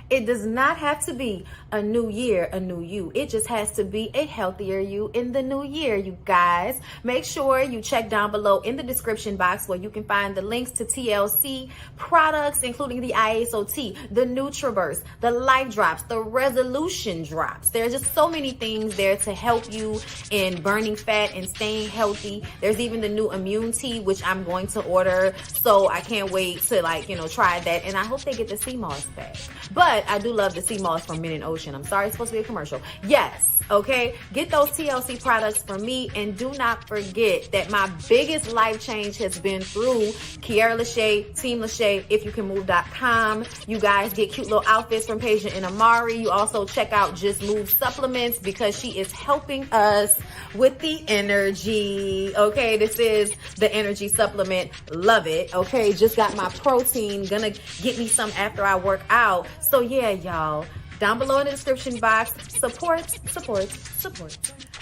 It does not have to be a new year, a new you. It just has to be a healthier you in the new year, you guys. Make sure you check down below in the description box where you can find the links to TLC products, including the ISOT, the Nutraverse, the Life Drops, the Resolution Drops. There's just so many things there to help you in burning fat and staying healthy. There's even the new immune tea, which I'm going to order. So I can't wait to try that. And I hope they get the sea moss back. But I do love the sea moss from Mint and Ocean. I'm sorry, it's supposed to be a commercial. Yes, okay? Get those TLC products from me, and do not forget that my biggest life change has been through Kiara LASHAE, Team LASHAE, ifyoucanmove.com. You guys get cute little outfits from Peja and Amari. You also check out Just Move supplements because she is helping us with the energy, okay? This is the energy supplement. Love it, okay? Just got my protein. Gonna get me some after I work out. So yeah, y'all, down below in the description box, support.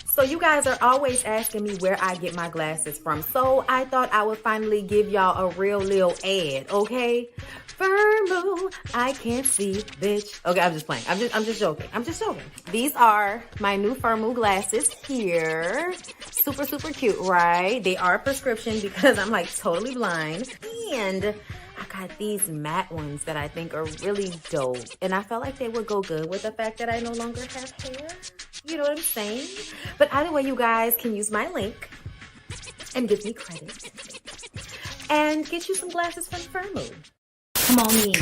So you guys are always asking me where I get my glasses from. So I thought I would finally give y'all a real little ad, okay? Firmoo, I can't see, bitch. Okay, I'm just playing. I'm just joking. These are my new Firmoo glasses here. Super cute, right? They are prescription because I'm like totally blind. And I got these matte ones that I think are really dope. And I felt like they would go good with the fact that I no longer have hair. You know what I'm saying? But either way, you guys can use my link and give me credit. And get you some glasses from Firmoo. Come on in.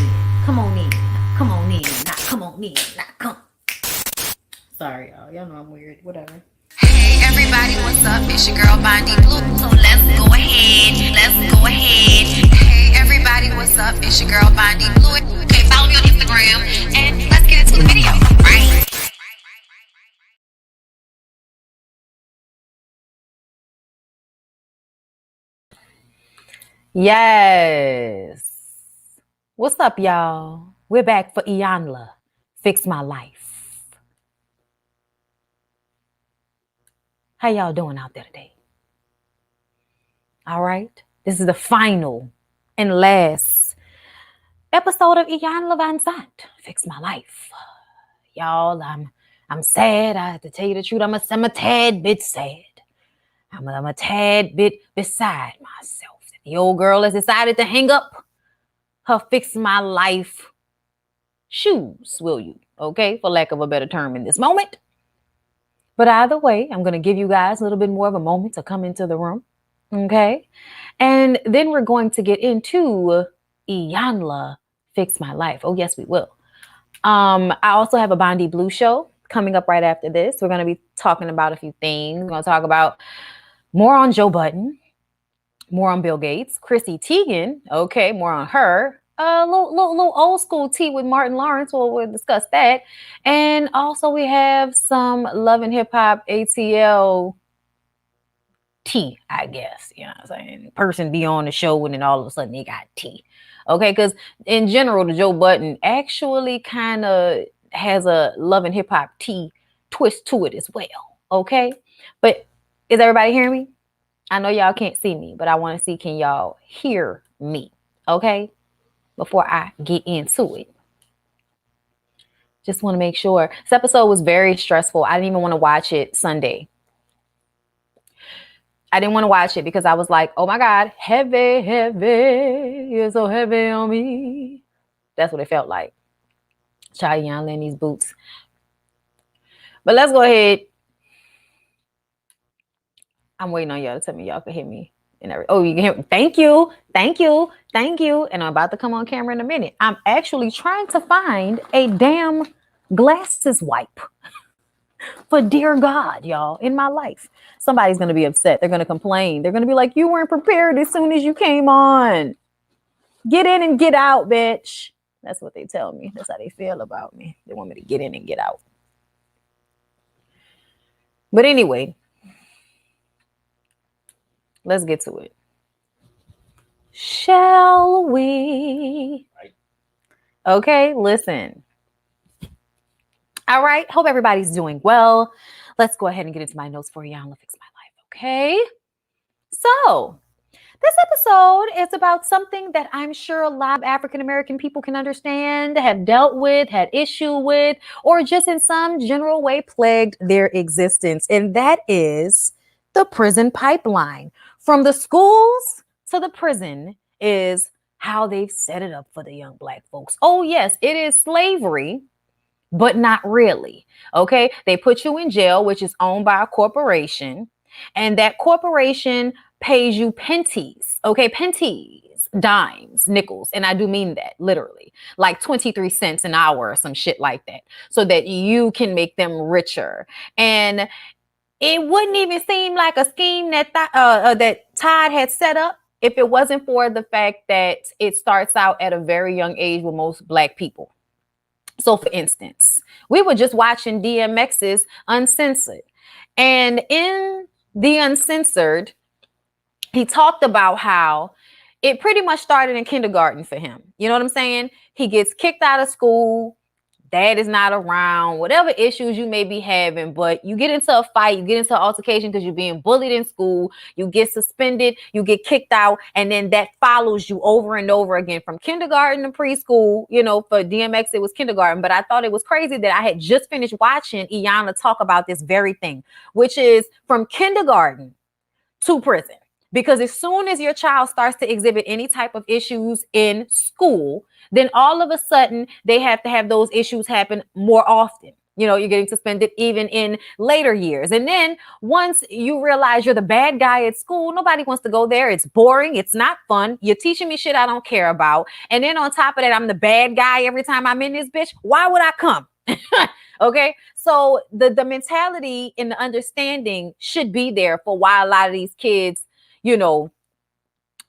Sorry, y'all. Y'all know I'm weird. Whatever. Hey everybody, what's up? It's your girl Bondy Blue. So let's go ahead. Hey everybody, what's up? It's your girl Bondy Blue. Okay, follow me on Instagram and let's get into the video. Right? Yes. What's up, y'all? We're back for Iyanla. Fix My Life. How y'all doing out there today? All right. This is the final and last episode of Iyanla Van Sant. Fix My Life. Y'all, I'm sad. I have to tell you the truth. I'm a tad bit sad. I'm a tad bit beside myself. The old girl has decided to hang up her Fix My Life shoes, will you? Okay, for lack of a better term in this moment. But either way, I'm going to give you guys a little bit more of a moment to come into the room. Okay. And then we're going to get into Iyanla Fix My Life. Oh, yes, we will. I also have a Bondy Blue show coming up right after this. We're going to be talking about a few things. We're going to talk about more on Joe Budden, more on Bill Gates, Chrissy Teigen. Okay, more on her. A little old school tea with Martin Lawrence. We'll discuss that. And also we have some Love and Hip Hop ATL tea, I guess. You know what I'm saying? Person be on the show and then all of a sudden they got tea. Okay, because in general, the Joe Budden actually kind of has a Love and Hip Hop tea twist to it as well. Okay, but is everybody hearing me? I know y'all can't see me, but I want to see, can y'all hear me? Okay, before I get into it. Just want to make sure. This episode was very stressful. I didn't even want to watch it Sunday. I didn't want to watch it because I was like, oh my God, heavy, you're so heavy on me. That's what it felt like. Child, Iyanla in these boots. But let's go ahead. I'm waiting on y'all to tell me y'all can hear me. Oh, you can hear me. Thank you. And I'm about to come on camera in a minute. I'm actually trying to find a damn glasses wipe. For dear God, y'all, in my life. Somebody's going to be upset. They're going to complain. They're going to be like, you weren't prepared as soon as you came on. Get in and get out, bitch. That's what they tell me. That's how they feel about me. They want me to get in and get out. But anyway, let's get to it. Shall we? Okay, listen. All right, hope everybody's doing well. Let's go ahead and get into my notes for Iyanla Fix My Life, okay? So, This episode is about something that I'm sure a lot of African American people can understand, have dealt with, had issue with, or just in some general way plagued their existence. And that is the prison pipeline. From the schools to the prison is how they've set it up for the young Black folks. Oh, yes, it is slavery, but not really. Okay. They put you in jail, which is owned by a corporation, and that corporation pays you pennies. Okay. Pennies, dimes, nickels. And I do mean that literally, like 23 cents an hour or some shit like that, so that you can make them richer. And it wouldn't even seem like a scheme that that Todd had set up if it wasn't for the fact that it starts out at a very young age with most Black people. So, for instance, we were just watching DMX's Uncensored. And in the Uncensored, he talked about how it pretty much started in kindergarten for him. You know what I'm saying? He gets kicked out of school. Dad is not around, whatever issues you may be having, but you get into a fight, you get into an altercation because you're being bullied in school, you get suspended, you get kicked out, and then that follows you over and over again from kindergarten to preschool. You know, for DMX, it was kindergarten, but I thought it was crazy that I had just finished watching Iyanla talk about this very thing, which is from kindergarten to prison. Because as soon as your child starts to exhibit any type of issues in school, then all of a sudden they have to have those issues happen more often. You know, you're getting suspended even in later years. And then once you realize you're the bad guy at school, nobody wants to go there. It's boring. It's not fun. You're teaching me shit I don't care about. And then on top of that, I'm the bad guy every time I'm in this bitch. Why would I come? Okay. So the mentality and the understanding should be there for why a lot of these kids, you know,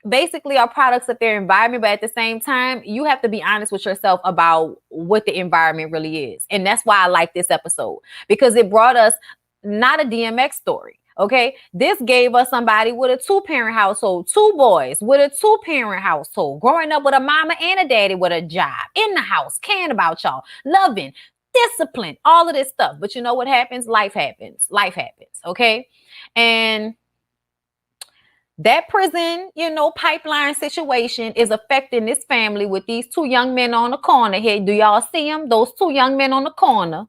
basically are products of their environment. But at the same time, you have to be honest with yourself about what the environment really is. And that's why I like this episode, because it brought us not a DMX story. Okay. This gave us somebody with a 2-parent household, 2 boys with a 2-parent household, growing up with a mama and a daddy with a job in the house, caring about y'all, loving, discipline, all of this stuff. But you know what happens? Life happens. Life happens. Okay. And that prison, you know, pipeline situation is affecting this family with these 2 young men on the corner here. Do y'all see them? Those 2 young men on the corner.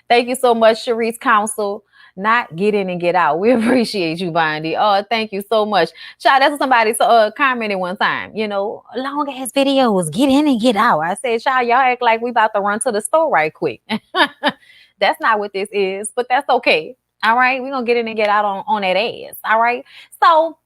Thank you so much, Sharice Counsel. Not get in and get out. We appreciate you, Bondi. Oh, thank you so much. Child, that's what somebody commented one time. You know, long ass videos, get in and get out. I said, child, y'all act like we about to run to the store right quick. That's not what this is, but that's okay. All right, we're gonna get in and get out on that ass. All right. So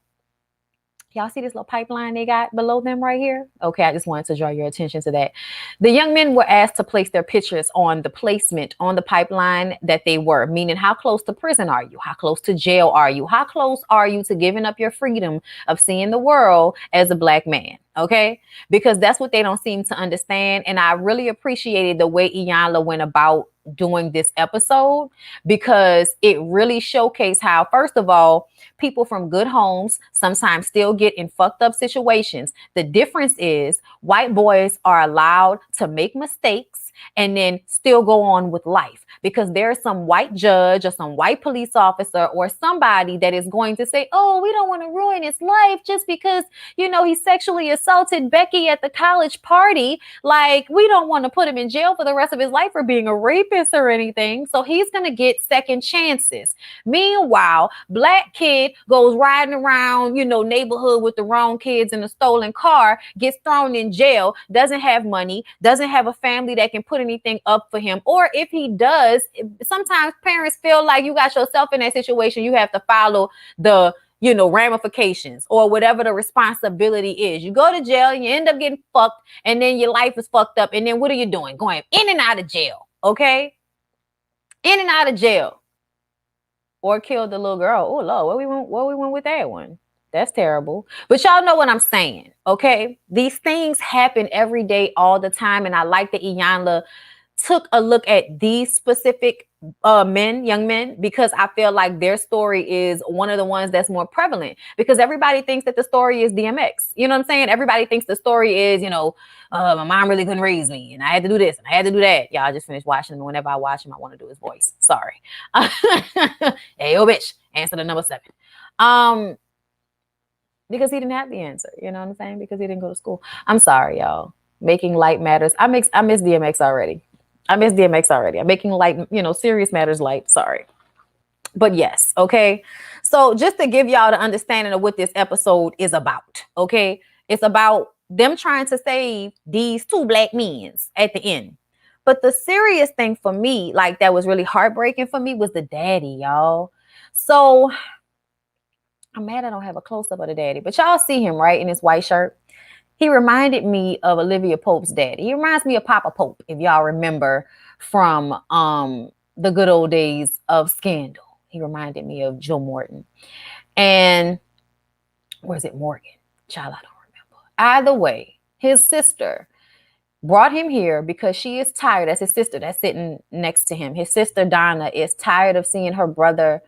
y'all see this little pipeline they got below them right here? Okay, I just wanted to draw your attention to that. The young men were asked to place their pictures on the placement on the pipeline that they were, meaning how close to prison are you? How close to jail are you? How close are you to giving up your freedom of seeing the world as a Black man? Okay, because that's what they don't seem to understand. And I really appreciated the way Iyanla went about doing this episode, because it really showcased how, first of all, people from good homes sometimes still get in fucked up situations. The difference is white boys are allowed to make mistakes and then still go on with life, because there's some white judge or some white police officer or somebody that is going to say, oh, we don't want to ruin his life just because, you know, he sexually assaulted Becky at the college party. Like, we don't want to put him in jail for the rest of his life for being a rapist or anything. So he's going to get second chances. Meanwhile, Black kid goes riding around, you know, neighborhood with the wrong kids in a stolen car, gets thrown in jail, doesn't have money, doesn't have a family that can put anything up for him. Or if he does, sometimes parents feel like you got yourself in that situation, you have to follow the, you know, ramifications or whatever the responsibility is. You go to jail and you end up getting fucked, and then your life is fucked up. And then what are you doing? Going in and out of jail. Okay. In and out of jail. Or killed the little girl. Oh Lord, where we went with that one? That's terrible. But y'all know what I'm saying, okay? These things happen every day, all the time. And I like that Iyanla took a look at these specific young men, because I feel like their story is one of the ones that's more prevalent, because everybody thinks that the story is DMX. You know what I'm saying? Everybody thinks the story is, you know, my mom really couldn't raise me and I had to do this and I had to do that. Y'all, just finished watching him. Whenever I watch him, I want to do his voice. Sorry. Hey, yo, bitch, answer the number 7. because he didn't have the answer. You know what I'm saying? Because he didn't go to school. I'm sorry, y'all. Making light matters. I miss DMX already. I miss DMX already. I'm making light, serious matters light. Sorry. But yes, okay. So just to give y'all the understanding of what this episode is about, okay? It's about them trying to save these two black men at the end. But the serious thing for me, like that was really heartbreaking for me, was the daddy, y'all. So I'm mad I don't have a close-up of the daddy, but y'all see him, right, in his white shirt. He reminded me of Olivia Pope's daddy. He reminds me of Papa Pope, if y'all remember from the good old days of Scandal. He reminded me of Joe Morton. And where's it, Morgan? Child, I don't remember. Either way, his sister brought him here because she is tired. That's his sister that's sitting next to him. His sister, Donna, is tired of seeing her brother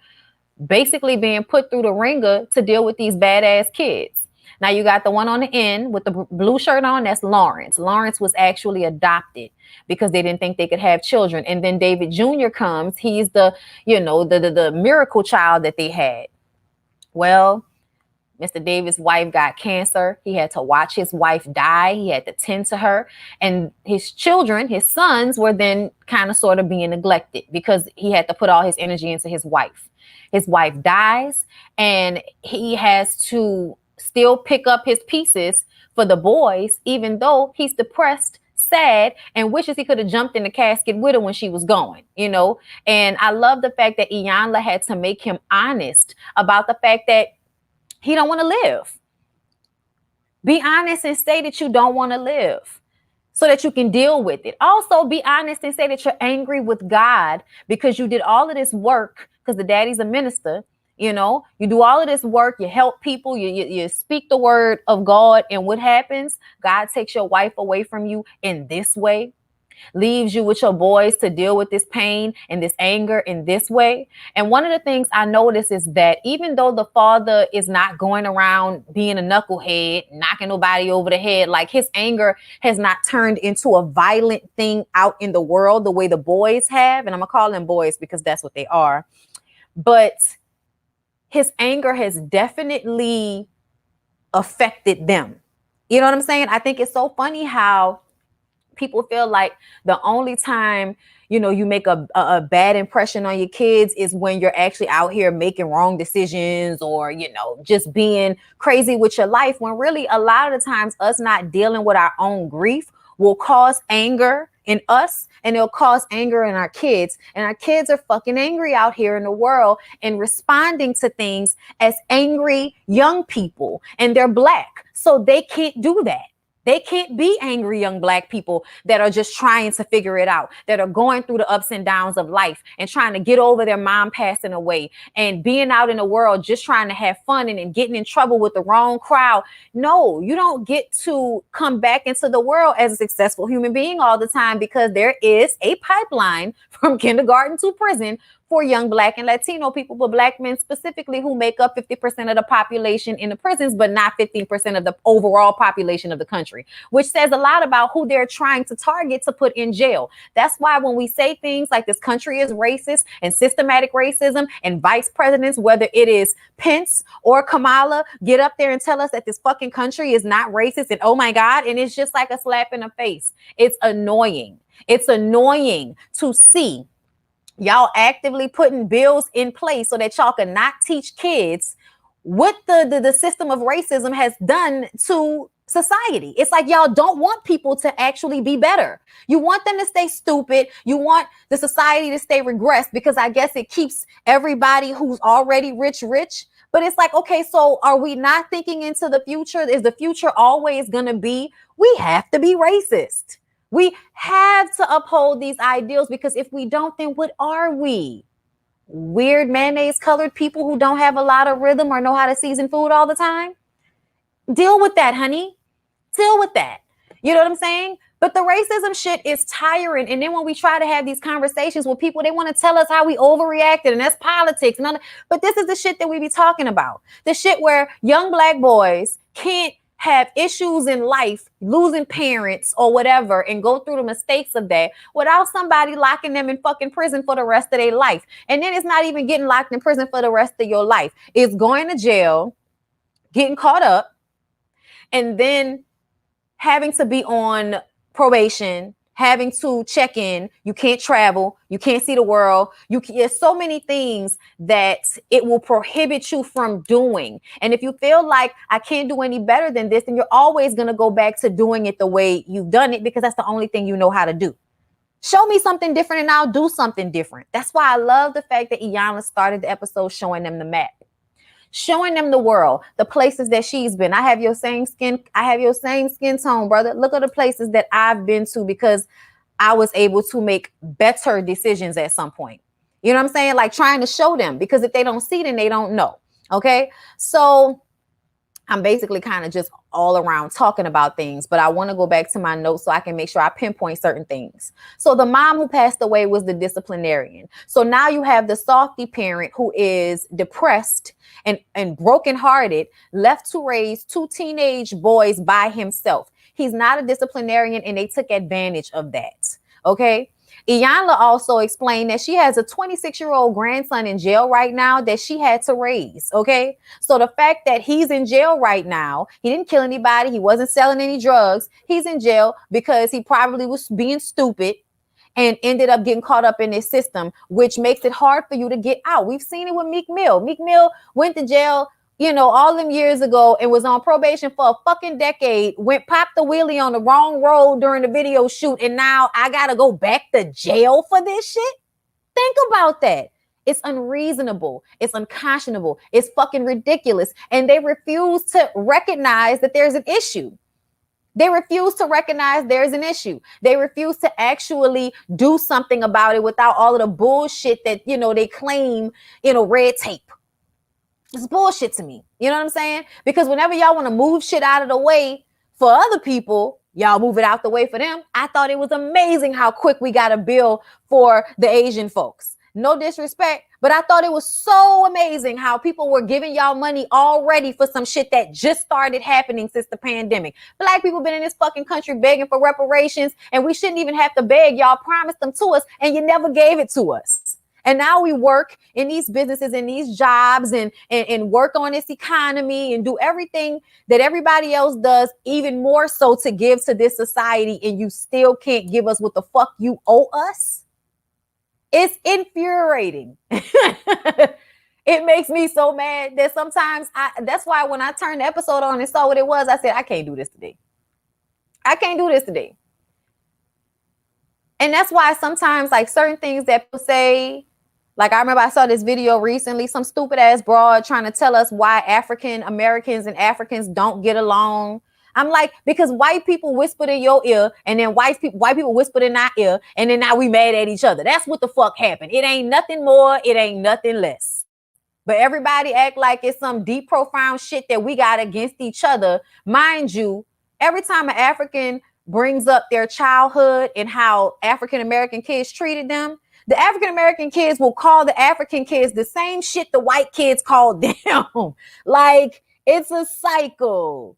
basically being put through the ringer to deal with these badass kids. Now you got the one on the end with the blue shirt on. That's Lawrence. Lawrence was actually adopted because they didn't think they could have children. And then David Jr. comes. He's the miracle child that they had. Well, Mr. Davis' wife got cancer. He had to watch his wife die. He had to tend to her. And his children, his sons, were then kind of sort of being neglected because he had to put all his energy into his wife. His wife dies, and he has to still pick up his pieces for the boys, even though he's depressed, sad, and wishes he could have jumped in the casket with her when she was going, And I love the fact that Iyanla had to make him honest about the fact that he don't want to live. Be honest and say that you don't want to live so that you can deal with it. Also, be honest and say that you're angry with God because you did all of this work, because the daddy's a minister. You do all of this work, you help people, you speak the word of God, and what happens? God takes your wife away from you in this way, leaves you with your boys to deal with this pain and this anger in this way. And one of the things I notice is that even though the father is not going around being a knucklehead, knocking nobody over the head, like his anger has not turned into a violent thing out in the world the way the boys have. And I'm gonna call them boys because that's what they are. But his anger has definitely affected them. You know what I'm saying? I think it's so funny how people feel like the only time, you make a bad impression on your kids is when you're actually out here making wrong decisions or, just being crazy with your life, when really a lot of the times us not dealing with our own grief will cause anger in us, and it'll cause anger in our kids. And our kids are fucking angry out here in the world and responding to things as angry young people, and they're black. So they can't do that. They can't be angry young black people that are just trying to figure it out, that are going through the ups and downs of life and trying to get over their mom passing away and being out in the world just trying to have fun and getting in trouble with the wrong crowd. No, you don't get to come back into the world as a successful human being all the time, because there is a pipeline from kindergarten to prison for young black and Latino people, but black men specifically, who make up 50% of the population in the prisons, but not 15% of the overall population of the country, which says a lot about who they're trying to target to put in jail. That's why when we say things like this country is racist and systematic racism, and vice presidents, whether it is Pence or Kamala, get up there and tell us that this fucking country is not racist, and oh my God, and it's just like a slap in the face. It's annoying. It's annoying to see y'all actively putting bills in place so that y'all can not teach kids what the system of racism has done to society. It's like y'all don't want people to actually be better. You want them to stay stupid. You want the society to stay regressed because I guess it keeps everybody who's already rich. But it's like, okay, so are we not thinking into the future? Is the future always going to be, we have to be racist? We have to uphold these ideals, because if we don't, then what are we? Weird mayonnaise colored people who don't have a lot of rhythm or know how to season food all the time? Deal with that, honey. Deal with that. You know what I'm saying? But the racism shit is tiring. And then when we try to have these conversations with people, they want to tell us how we overreacted, and that's politics. But this is the shit that we be talking about. The shit where young black boys can't have issues in life, losing parents or whatever, and go through the mistakes of that without somebody locking them in fucking prison for the rest of their life. And then it's not even getting locked in prison for the rest of your life. It's going to jail, getting caught up, and then having to be on probation, having to check in. You can't travel. You can't see the world. There's so many things that it will prohibit you from doing. And if you feel like I can't do any better than this, then you're always going to go back to doing it the way you've done it, because that's the only thing you know how to do. Show me something different and I'll do something different. That's why I love the fact that Iyanla started the episode showing them the map, showing them the world, the places that she's been. I have your same skin tone, brother. Look at the places that I've been to, because I was able to make better decisions at some point. You know what I'm saying? Like trying to show them, because if they don't see, then they don't know. Okay. So I'm basically kind of just all around talking about things, but I want to go back to my notes so I can make sure I pinpoint certain things. So the mom who passed away was the disciplinarian. So now you have the softy parent who is depressed and brokenhearted, left to raise two teenage boys by himself. He's not a disciplinarian, and they took advantage of that. Okay. Iyanla also explained that she has a 26-year-old grandson in jail right now that she had to raise. Okay. So the fact that he's in jail right now, he didn't kill anybody. He wasn't selling any drugs. He's in jail because he probably was being stupid and ended up getting caught up in this system, which makes it hard for you to get out. We've seen it with Meek Mill. Meek Mill went to jail, all them years ago, and was on probation for a fucking decade, popped the wheelie on the wrong road during the video shoot, and now I gotta go back to jail for this shit? Think about that. It's unreasonable. It's unconscionable. It's fucking ridiculous. And they refuse to recognize that there's an issue. They refuse to recognize there's an issue. They refuse to actually do something about it without all of the bullshit that, they claim, red tape. It's bullshit to me. You know what I'm saying? Because whenever y'all want to move shit out of the way for other people, y'all move it out the way for them. I thought it was amazing how quick we got a bill for the Asian folks. No disrespect, but I thought it was so amazing how people were giving y'all money already for some shit that just started happening since the pandemic. Black people been in this fucking country begging for reparations, and we shouldn't even have to beg. Y'all promised them to us, and you never gave it to us. And now we work in these businesses and these jobs and work on this economy and do everything that everybody else does, even more so to give to this society, and you still can't give us what the fuck you owe us? It's infuriating. It makes me so mad that sometimes that's why when I turned the episode on and saw what it was, I said, I can't do this today. I can't do this today. And that's why sometimes, like, certain things that people say, like, I remember I saw this video recently, some stupid ass broad trying to tell us why African Americans and Africans don't get along. I'm like, because white people whispered in your ear, and then white people whispered in our ear, and then now we mad at each other. That's what the fuck happened. It ain't nothing more. It ain't nothing less. But everybody act like it's some deep, profound shit that we got against each other. Mind you, every time an African brings up their childhood and how African American kids treated them, the African American kids will call the African kids the same shit the white kids called them. Like, it's a cycle.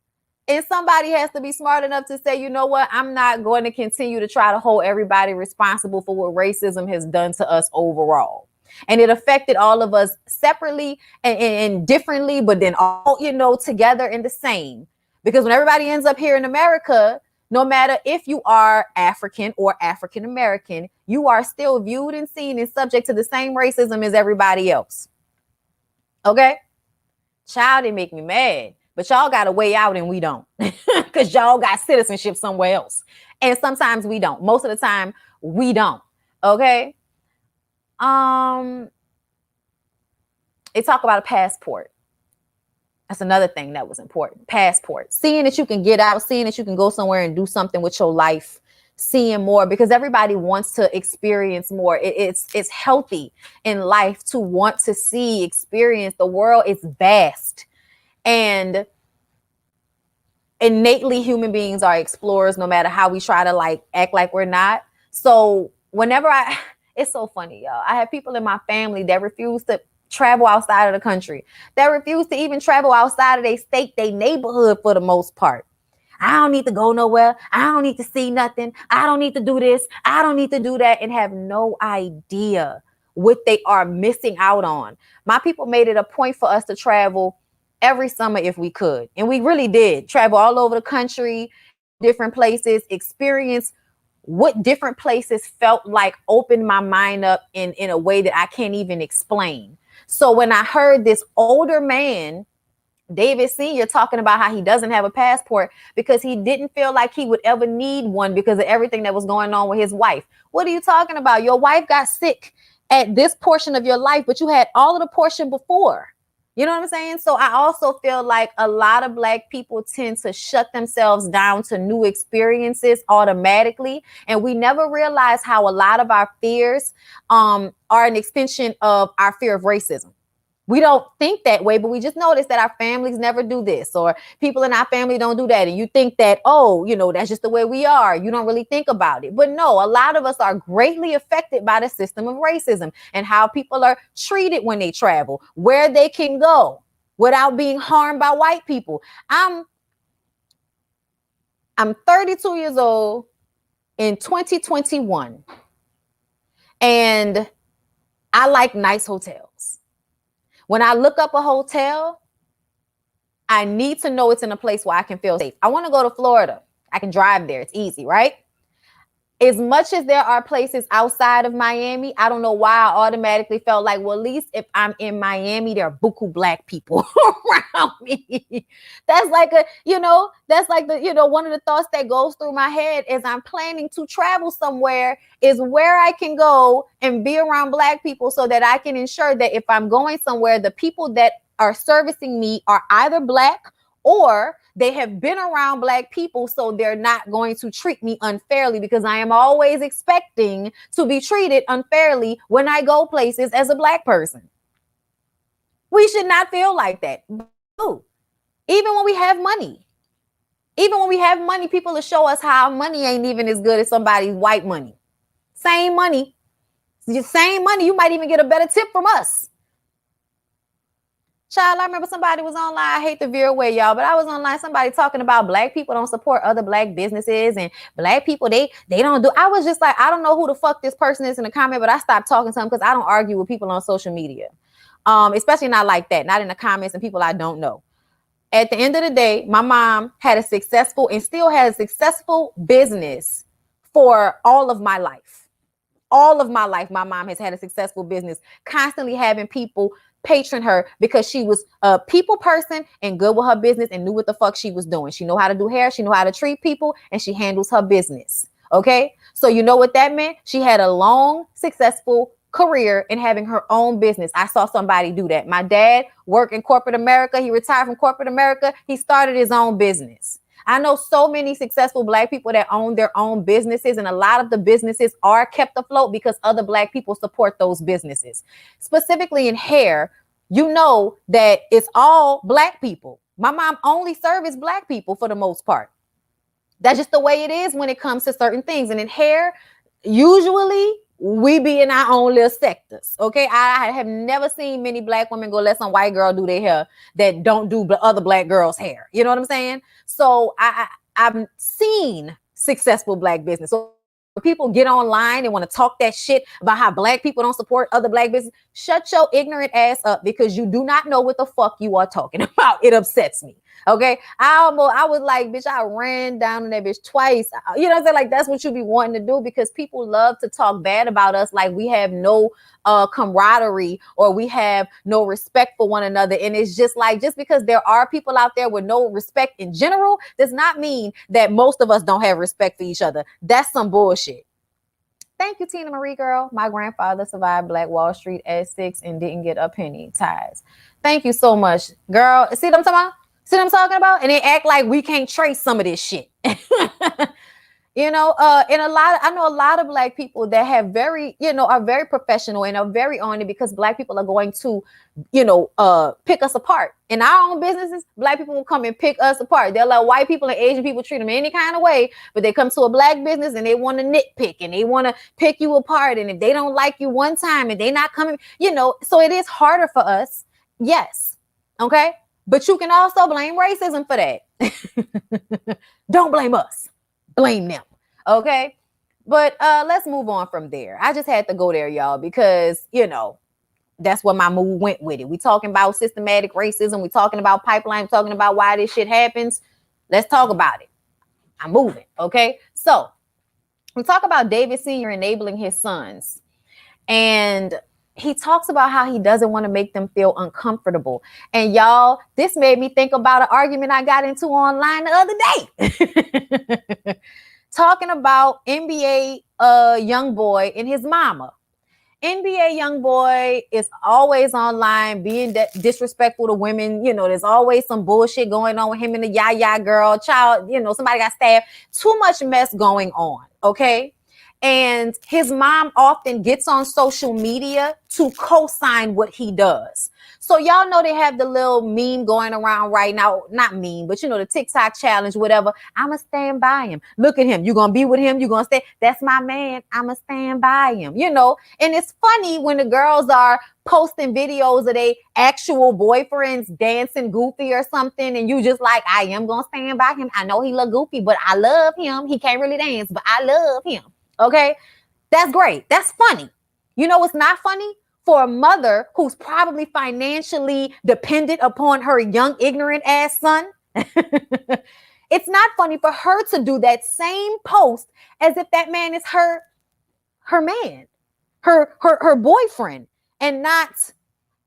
And somebody has to be smart enough to say, you know what? I'm not going to continue to try to hold everybody responsible for what racism has done to us overall. And it affected all of us separately and differently, but then all, together in the same. Because when everybody ends up here in America, no matter if you are African or African American, you are still viewed and seen and subject to the same racism as everybody else. Okay? Child, it make me mad. But y'all got a way out and we don't. Because y'all got citizenship somewhere else. And sometimes we don't. Most of the time, we don't. Okay? They talk about a passport. That's another thing that was important. Passport. Seeing that you can get out, seeing that you can go somewhere and do something with your life, seeing more, because everybody wants to experience more. It's healthy in life to want to see, experience. The world is vast. And innately human beings are explorers, no matter how we try to act like we're not. So whenever it's so funny, y'all. I have people in my family that refuse to travel outside of the country, that refuse to even travel outside of their state, their neighborhood for the most part. I don't need to go nowhere. I don't need to see nothing. I don't need to do this. I don't need to do that, and have no idea what they are missing out on. My people made it a point for us to travel every summer if we could. And we really did travel all over the country, different places, experience what different places felt like, opened my mind up in a way that I can't even explain. So when I heard this older man, David Sr., talking about how he doesn't have a passport because he didn't feel like he would ever need one because of everything that was going on with his wife. What are you talking about? Your wife got sick at this portion of your life, but you had all of the portion before. You know what I'm saying? So I also feel like a lot of Black people tend to shut themselves down to new experiences automatically. And we never realize how a lot of our fears are an extension of our fear of racism. We don't think that way, but we just notice that our families never do this, or people in our family don't do that. And you think that, oh, you know, that's just the way we are. You don't really think about it. But no, a lot of us are greatly affected by the system of racism and how people are treated when they travel, where they can go without being harmed by white people. I'm 32 years old in 2021, and I like nice hotels. When I look up a hotel, I need to know it's in a place where I can feel safe. I want to go to Florida. I can drive there. It's easy, right? As much as there are places outside of Miami, I don't know why I automatically felt like, well, at least if I'm in Miami, there are buku Black people around me. That's like one of the thoughts that goes through my head as I'm planning to travel somewhere, is where I can go and be around Black people so that I can ensure that if I'm going somewhere, the people that are servicing me are either Black or they have been around Black people, so they're not going to treat me unfairly, because I am always expecting to be treated unfairly when I go places as a Black person. We should not feel like that. Even when we have money. Even when we have money, people will show us how money ain't even as good as somebody's white money. Same money. Same money. You might even get a better tip from us. Child, I remember somebody was online. I hate to veer away, y'all, but I was online. Somebody talking about Black people don't support other Black businesses, and Black people, they don't do. I was just like, I don't know who the fuck this person is in the comment, but I stopped talking to them because I don't argue with people on social media, especially not like that, not in the comments and people I don't know. At the end of the day, my mom had a successful and still has a successful business for all of my life. All of my life, my mom has had a successful business, constantly having people patron her because she was a people person and good with her business and knew what the fuck she was doing. She know how to do hair, she know how to treat people, and she handles her business. Okay, so you know what that meant? She had a long, successful career in having her own business. I saw somebody do that. My dad worked in corporate America. He retired from corporate America. He started his own business. I know so many successful Black people that own their own businesses, and a lot of the businesses are kept afloat because other Black people support those businesses. Specifically in hair, you know that it's all Black people. My mom only serviced Black people for the most part. That's just the way it is when it comes to certain things. And in hair, usually we be in our own little sectors. Okay, I have never seen many Black women go let some white girl do their hair that don't do other Black girls' hair. You know what I'm saying? So I've seen successful Black business. So people get online and want to talk that shit about how Black people don't support other Black business, shut your ignorant ass up, because you do not know what the fuck you are talking about. It upsets me. Okay, I was like, bitch, I ran down on that bitch twice. You know what I'm saying? Like, that's what you be wanting to do, because people love to talk bad about us like we have no camaraderie or we have no respect for one another. And it's just like, just because there are people out there with no respect in general does not mean that most of us don't have respect for each other. That's some bullshit. Thank you, Tina Marie, girl. My grandfather survived Black Wall Street at 6 and didn't get a penny. Ties. Thank you so much, girl. See what I'm talking about? See what I'm talking about? And they act like we can't trace some of this shit. You know, and I know a lot of Black people that have are very professional and are very on it, because Black people are going to, pick us apart. In our own businesses, Black people will come and pick us apart. They'll let white people and Asian people treat them any kind of way, but they come to a Black business and they want to nitpick and they want to pick you apart. And if they don't like you one time and they not coming, so it is harder for us. Yes. Okay. But you can also blame racism for that. Don't blame us. Blame them. Okay. But let's move on from there. I just had to go there, y'all, because, that's where my mood went with it. We talking about systematic racism. We talking about pipeline. We talking about why this shit happens. Let's talk about it. I'm moving. Okay. So we talk about David Sr. enabling his sons. And he talks about how he doesn't want to make them feel uncomfortable. And y'all, this made me think about an argument I got into online the other day. Talking about NBA young boy and his mama. NBA young boy is always online being disrespectful to women. You know, there's always some bullshit going on with him and the yaya girl child. You know, somebody got stabbed. Too much mess going on. Okay. And his mom often gets on social media to co-sign what he does. So y'all know they have the little meme going around right now. Not meme, but you know, the TikTok challenge, whatever. I'ma stand by him. Look at him. You're going to be with him. You're going to stay. That's my man. I'ma stand by him. You know, and it's funny when the girls are posting videos of their actual boyfriends dancing goofy or something. And you just like, I am going to stand by him. I know he look goofy, but I love him. He can't really dance, but I love him. Okay, that's great. That's funny. You know what's not funny? For a mother who's probably financially dependent upon her young, ignorant ass son. It's not funny for her to do that same post as if that man is her man, her boyfriend, and not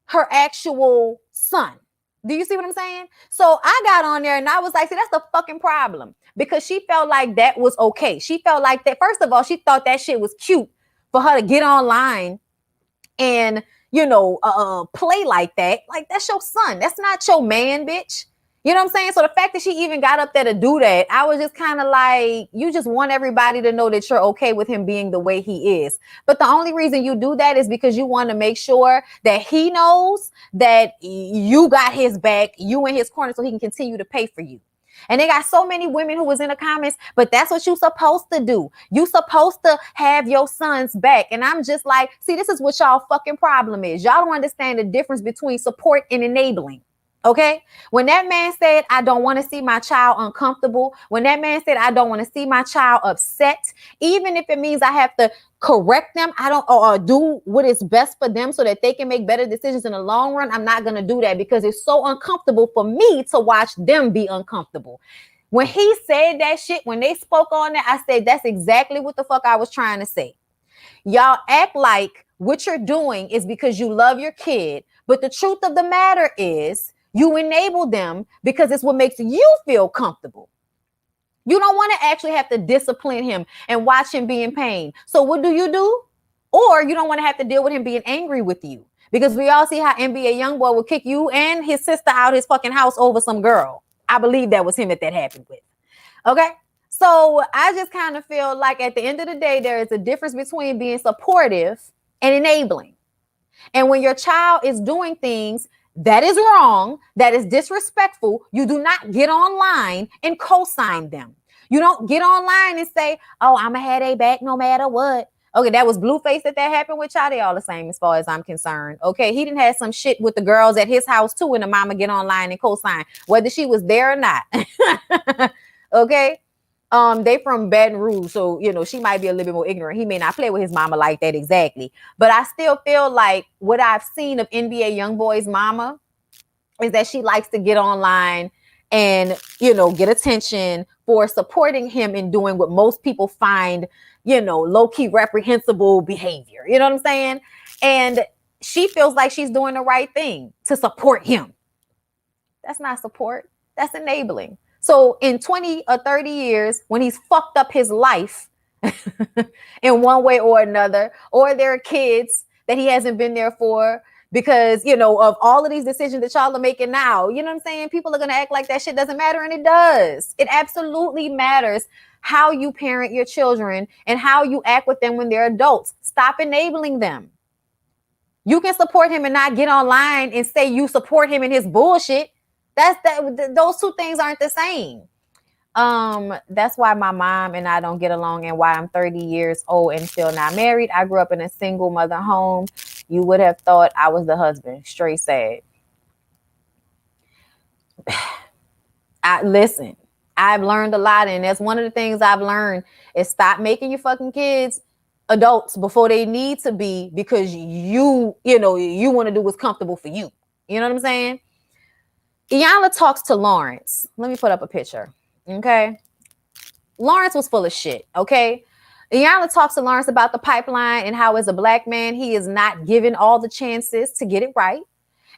her actual son. Do you see what I'm saying? So I got on there and I was like, see, that's the fucking problem. Because she felt like that was okay. She felt like that. First of all, she thought that shit was cute for her to get online and, you know, play like that. Like, that's your son. That's not your man, bitch. You know what I'm saying? So the fact that she even got up there to do that, I was just kind of like, you just want everybody to know that you're okay with him being the way he is. But the only reason you do that is because you want to make sure that he knows that you got his back, you in his corner, so he can continue to pay for you. And they got so many women who was in the comments, but that's what you supposed to do. You supposed to have your son's back. And I'm just like, see, this is what y'all fucking problem is. Y'all don't understand the difference between support and enabling. Okay. When that man said, I don't want to see my child uncomfortable, when that man said, I don't want to see my child upset, even if it means I have to correct them, I don't, or do what is best for them so that they can make better decisions in the long run, I'm not going to do that because it's so uncomfortable for me to watch them be uncomfortable. When he said that shit, when they spoke on that, I said, that's exactly what the fuck I was trying to say. Y'all act like what you're doing is because you love your kid, but the truth of the matter is, you enable them because it's what makes you feel comfortable. You don't want to actually have to discipline him and watch him be in pain. So what do? Or you don't want to have to deal with him being angry with you, because we all see how NBA YoungBoy will kick you and his sister out his fucking house over some girl. I believe that was him that happened with. Okay. So I just kind of feel like at the end of the day, there is a difference between being supportive and enabling. And when your child is doing things that is wrong, that is disrespectful, you do not get online and co-sign them. You don't get online and say, oh, I'm going to have their back no matter what. Okay, that was Blueface that happened with y'all. They all the same as far as I'm concerned. Okay, he didn't have some shit with the girls at his house too, and the mama get online and co-sign, whether she was there or not. Okay. They from Baton Rouge, so you know she might be a little bit more ignorant. He may not play with his mama like that exactly, but I still feel like what I've seen of NBA YoungBoy's mama is that she likes to get online and you know get attention for supporting him in doing what most people find low-key reprehensible behavior. You know what I'm saying? And she feels like she's doing the right thing to support him. That's not support. That's enabling. So in 20 or 30 years, when he's fucked up his life in one way or another, or there are kids that he hasn't been there for because, of all of these decisions that y'all are making now, you know what I'm saying? People are going to act like that shit doesn't matter. And it does. It absolutely matters how you parent your children and how you act with them when they're adults. Stop enabling them. You can support him and not get online and say you support him in his bullshit. Those two things aren't the same. That's why my mom and I don't get along and why I'm 30 years old and still not married. I grew up in a single mother home. You would have thought I was the husband. Straight sad. Listen, I've learned a lot, and that's one of the things I've learned is stop making your fucking kids adults before they need to be because you know, you want to do what's comfortable for you. You know what I'm saying? Iyanla talks to Lawrence. Let me put up a picture. Okay. Lawrence was full of shit. Okay. Iyanla talks to Lawrence about the pipeline and how, as a black man, he is not given all the chances to get it right.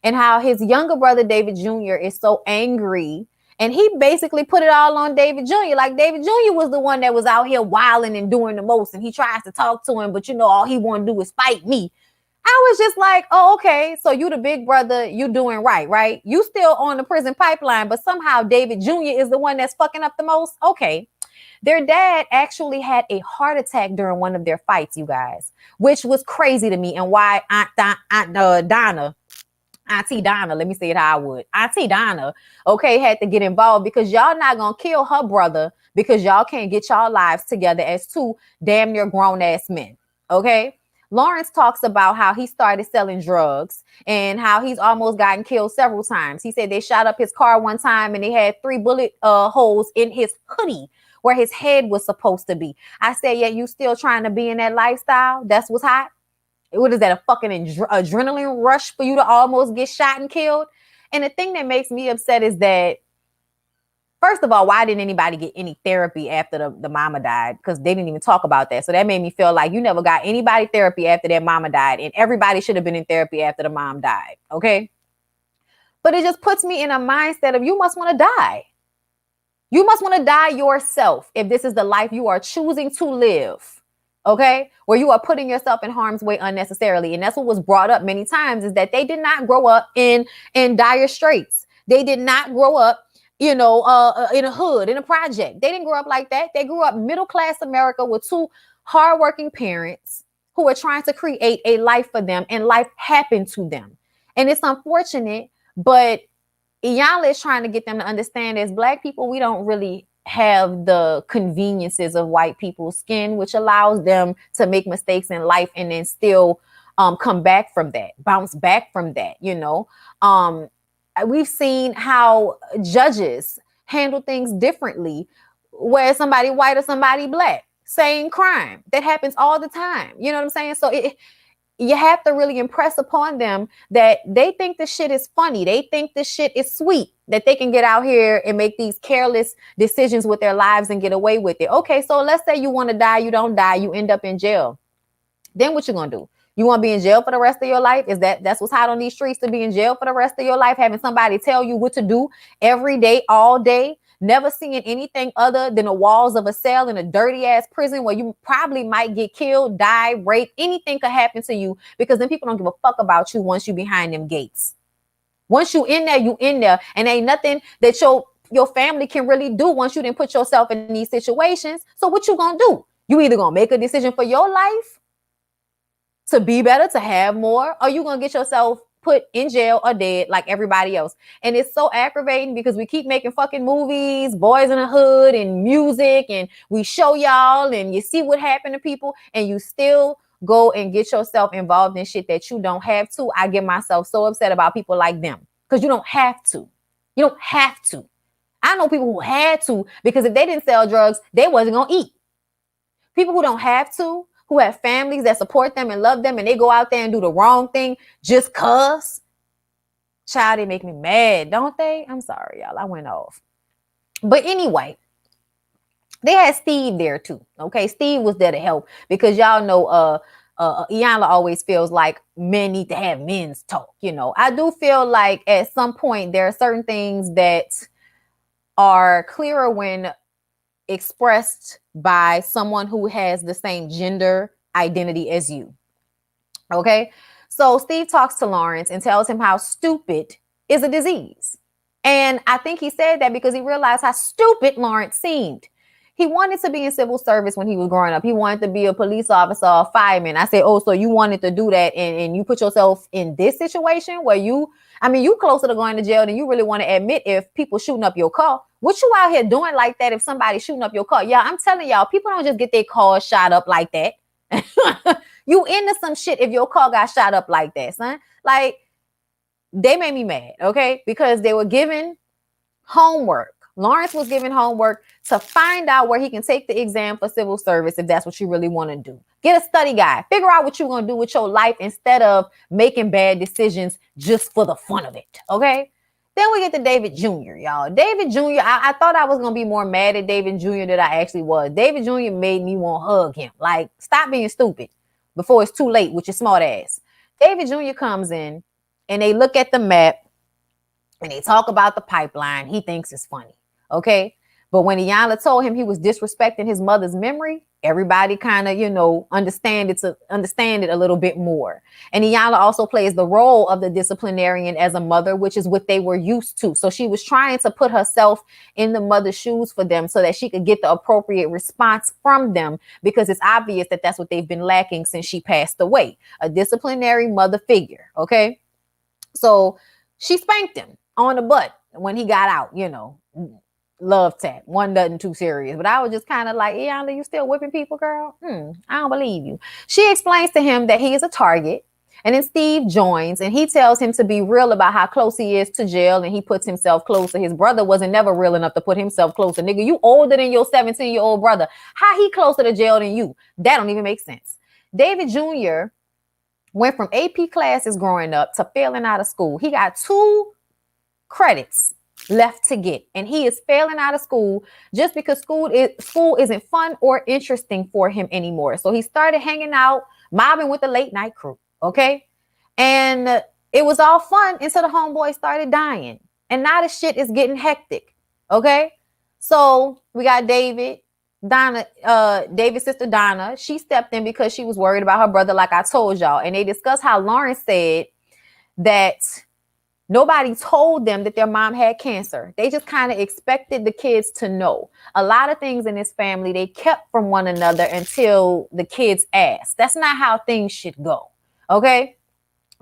And how his younger brother, David Jr., is so angry. And he basically put it all on David Jr. Like David Jr. was the one that was out here wilding and doing the most. And he tries to talk to him, but you know, all he want to do is fight me. I was just like, oh, okay. So you the big brother, you doing right, right? You still on the prison pipeline, but somehow David Jr. is the one that's fucking up the most. Okay. Their dad actually had a heart attack during one of their fights, you guys, which was crazy to me, and why Auntie Donna, let me say it how I would. Auntie Donna, okay, had to get involved because y'all not gonna kill her brother because y'all can't get y'all lives together as two damn near grown ass men. Okay. Lawrence talks about how he started selling drugs and how he's almost gotten killed several times. He said they shot up his car one time and they had 3 bullet holes in his hoodie where his head was supposed to be. I said, yeah, you still trying to be in that lifestyle? That's what's hot. What is that, a fucking adrenaline rush for you to almost get shot and killed? And the thing that makes me upset is that, first of all, why didn't anybody get any therapy after the mama died? Because they didn't even talk about that. So that made me feel like you never got anybody therapy after their mama died. And everybody should have been in therapy after the mom died. Okay. But it just puts me in a mindset of you must want to die. You must want to die yourself if this is the life you are choosing to live. Okay, where you are putting yourself in harm's way unnecessarily. And that's what was brought up many times, is that they did not grow up in dire straits. They did not grow up, you know, in a hood, in a project. They didn't grow up like that. They grew up middle class America with 2 hardworking parents who were trying to create a life for them, and life happened to them. And it's unfortunate, but Iyanla is trying to get them to understand, as Black people, we don't really have the conveniences of white people's skin, which allows them to make mistakes in life and then still come back from that, bounce back from that. You know, we've seen how judges handle things differently, where somebody white or somebody Black, same crime. That happens all the time. You know what I'm saying? So you have to really impress upon them that they think the shit is funny. They think the shit is sweet, that they can get out here and make these careless decisions with their lives and get away with it. Okay, so let's say you want to die, you don't die, you end up in jail. Then what you gonna do? You want to be in jail for the rest of your life? That's what's hot on these streets, to be in jail for the rest of your life, having somebody tell you what to do every day, all day? Never seeing anything other than the walls of a cell in a dirty ass prison where you probably might get killed, die, raped. Anything could happen to you, because then people don't give a fuck about you once you behind them gates. Once you in there, you in there, and ain't nothing that your family can really do once you didn't put yourself in these situations. So what you gonna do? You either gonna make a decision for your life to be better, to have more, or you gonna get yourself put in jail or dead like everybody else. And it's so aggravating because we keep making fucking movies, Boys in the Hood, and music, and we show y'all and you see what happened to people, and you still go and get yourself involved in shit that you don't have to. I get myself so upset about people like them, because you don't have to. You don't have to. I know people who had to, because if they didn't sell drugs, they wasn't gonna eat. People who don't have to, who have families that support them and love them, and they go out there and do the wrong thing just cause. Child, they make me mad, don't they? I'm sorry, y'all. I went off. But anyway, they had Steve there too. Okay, Steve was there to help, because y'all know Iyanla always feels like men need to have men's talk. You know, I do feel like at some point there are certain things that are clearer when expressed by someone who has the same gender identity as you. Okay, so Steve talks to Lawrence and tells him how stupid is a disease. And I think he said that because he realized how stupid Lawrence seemed. He wanted to be in civil service when he was growing up. He wanted to be a police officer or a fireman. I said, oh, so you wanted to do that, and you put yourself in this situation where you closer to going to jail than you really want to admit if people shooting up your car. What you out here doing like that if somebody's shooting up your car? Yeah, I'm telling y'all, people don't just get their cars shot up like that. You into some shit if your car got shot up like that, son. Like, they made me mad, okay? Because they were given homework Lawrence was given homework to find out where he can take the exam for civil service if that's what you really want to do. Get a study guide. Figure out what you're going to do with your life instead of making bad decisions just for the fun of it. Okay? Then we get to David Jr., y'all. David Jr., I thought I was going to be more mad at David Jr. than I actually was. David Jr. made me want to hug him. Like, stop being stupid before it's too late with your smart ass. David Jr. comes in and they look at the map and they talk about the pipeline. He thinks it's funny. Okay. But when Iyanla told him he was disrespecting his mother's memory, everybody kind of, understand it a little bit more. And Iyanla also plays the role of the disciplinarian as a mother, which is what they were used to. So she was trying to put herself in the mother's shoes for them so that she could get the appropriate response from them, because it's obvious that that's what they've been lacking since she passed away, a disciplinary mother figure. Okay. So she spanked him on the butt when he got out, love tap. One nothing too serious. But I was just kind of like, Iyanla, you still whipping people, girl? I don't believe you. She explains to him that he is a target. And then Steve joins and he tells him to be real about how close he is to jail. And he puts himself closer. His brother wasn't never real enough to put himself closer. Nigga, you older than your 17-year-old brother. How he closer to jail than you? That don't even make sense. David Jr. went from AP classes growing up to failing out of school. He got 2 credits left to get, and he is failing out of school just because school isn't fun or interesting for him anymore. So he started hanging out, mobbing with the late night crew. Okay. And it was all fun until the homeboy started dying. And now the shit is getting hectic. Okay. So we got David's sister Donna. She stepped in because she was worried about her brother, like I told y'all. And they discussed how Lawrence said that nobody told them that their mom had cancer. They just kind of expected the kids to know. A lot of things in this family, they kept from one another until the kids asked. That's not how things should go. Okay.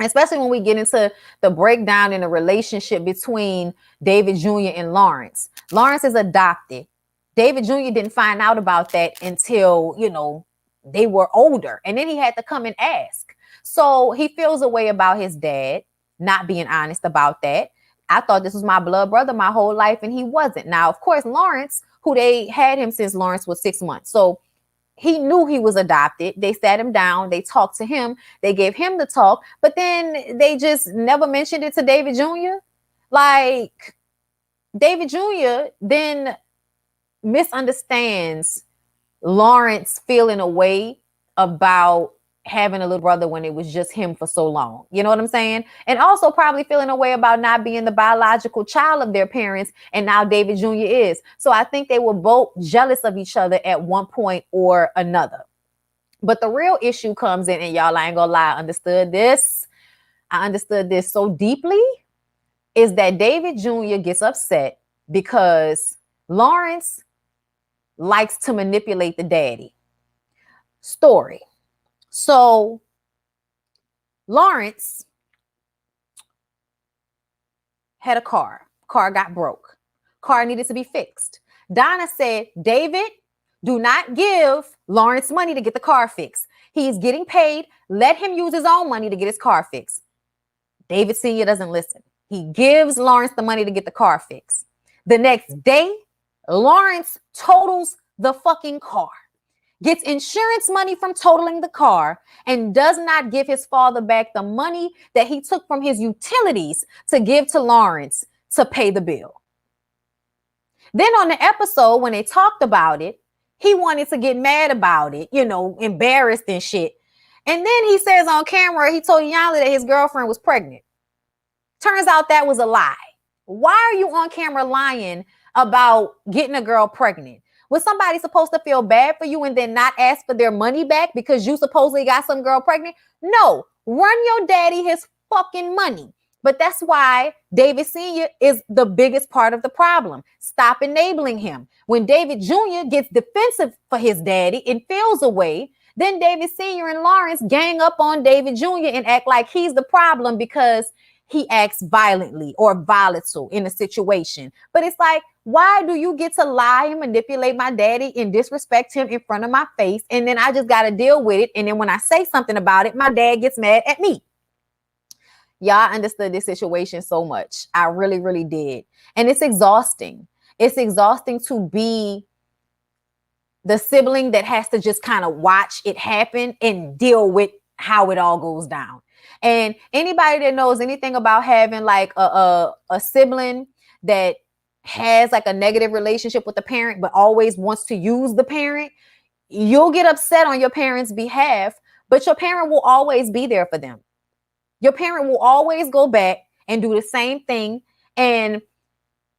Especially when we get into the breakdown in the relationship between David Jr. and Lawrence. Lawrence is adopted. David Jr. didn't find out about that until, they were older. And then he had to come and ask. So he feels a way about his dad not being honest about that. I thought this was my blood brother my whole life, and he wasn't. Now, of course, Lawrence, who they had him since Lawrence was 6 months. So he knew he was adopted. They sat him down. They talked to him. They gave him the talk, but then they just never mentioned it to David Jr. Like, David Jr. then misunderstands Lawrence feeling a way about having a little brother when it was just him for so long. You know what I'm saying? And also probably feeling a way about not being the biological child of their parents. And now David Jr. is. So I think they were both jealous of each other at one point or another. But the real issue comes in, and y'all, I ain't gonna lie, I understood this so deeply, is that David Jr. gets upset because Lawrence likes to manipulate the daddy. Story. So Lawrence had a car. Car got broke. Car needed to be fixed. Donna said, David, do not give Lawrence money to get the car fixed. He's getting paid. Let him use his own money to get his car fixed. David Sr. doesn't listen. He gives Lawrence the money to get the car fixed. The next day, Lawrence totals the fucking car, gets insurance money from totaling the car, and does not give his father back the money that he took from his utilities to give to Lawrence to pay the bill. Then on the episode, when they talked about it, he wanted to get mad about it, embarrassed and shit. And then he says on camera, he told Iyanla that his girlfriend was pregnant. Turns out that was a lie. Why are you on camera lying about getting a girl pregnant? Was somebody supposed to feel bad for you and then not ask for their money back because you supposedly got some girl pregnant? No, run your daddy his fucking money. But that's why David Sr. is the biggest part of the problem. Stop enabling him. When David Jr. gets defensive for his daddy and feels away, then David Sr. and Lawrence gang up on David Jr. and act like he's the problem because he acts violently or volatile in a situation. But it's like, why do you get to lie and manipulate my daddy and disrespect him in front of my face? And then I just got to deal with it. And then when I say something about it, my dad gets mad at me. Y'all understood this situation so much. I really, really did. And it's exhausting It's exhausting to be the sibling that has to just kind of watch it happen and deal with how it all goes down. And anybody that knows anything about having like a sibling that has like a negative relationship with the parent, but always wants to use the parent, you'll get upset on your parents' behalf, but your parent will always be there for them. Your parent will always go back and do the same thing and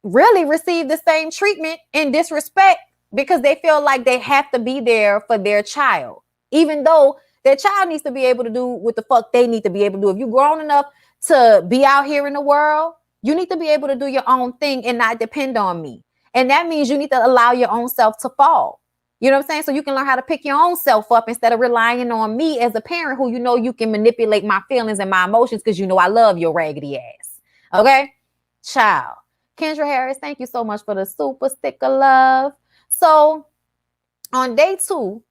really receive the same treatment and disrespect because they feel like they have to be there for their child, even though their child needs to be able to do what the fuck they need to be able to do. If you're grown enough to be out here in the world, you need to be able to do your own thing and not depend on me. And that means you need to allow your own self to fall. You know what I'm saying? So you can learn how to pick your own self up instead of relying on me as a parent who, you know, you can manipulate my feelings and my emotions because you know I love your raggedy ass. Okay? Child. Kendra Harris, thank you so much for the super sticker love. So on day 2,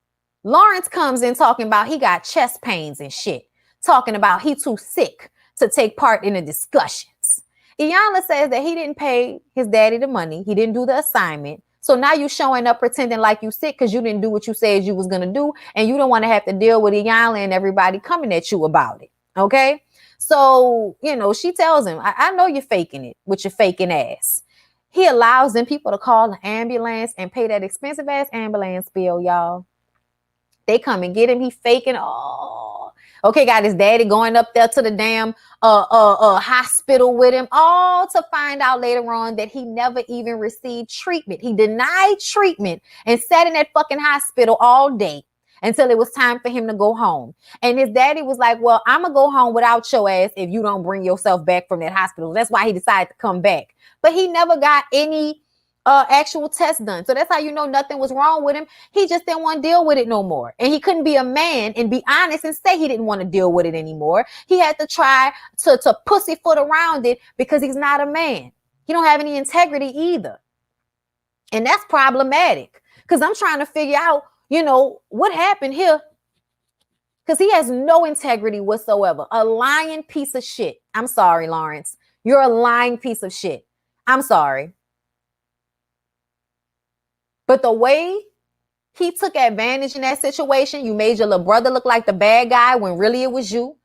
Lawrence comes in talking about he got chest pains and shit. Talking about he too sick to take part in the discussions. Iyanla says that he didn't pay his daddy the money. He didn't do the assignment. So now you showing up pretending like you sick because you didn't do what you said you was going to do. And you don't want to have to deal with Iyanla and everybody coming at you about it. Okay? So, you know, she tells him, I know you're faking it with your faking ass. He allows them people to call an ambulance and pay that expensive ass ambulance bill, y'all. They come and get him. He faking. Oh, okay. Got his daddy going up there to the damn hospital with him, all to find out later on that he never even received treatment. He denied treatment and sat in that fucking hospital all day until it was time for him to go home. And his daddy was like, well, I'm going to go home without your ass if you don't bring yourself back from that hospital. That's why he decided to come back. But he never got any actual test done. So that's how you know nothing was wrong with him. He just didn't want to deal with it no more. And he couldn't be a man and be honest and say he didn't want to deal with it anymore. He had to try to pussyfoot around it because he's not a man. He don't have any integrity either. And that's problematic because I'm trying to figure out, you know, what happened here. Because he has no integrity whatsoever. A lying piece of shit. I'm sorry, Lawrence. You're a lying piece of shit. I'm sorry. But the way he took advantage in that situation, you made your little brother look like the bad guy when really it was you.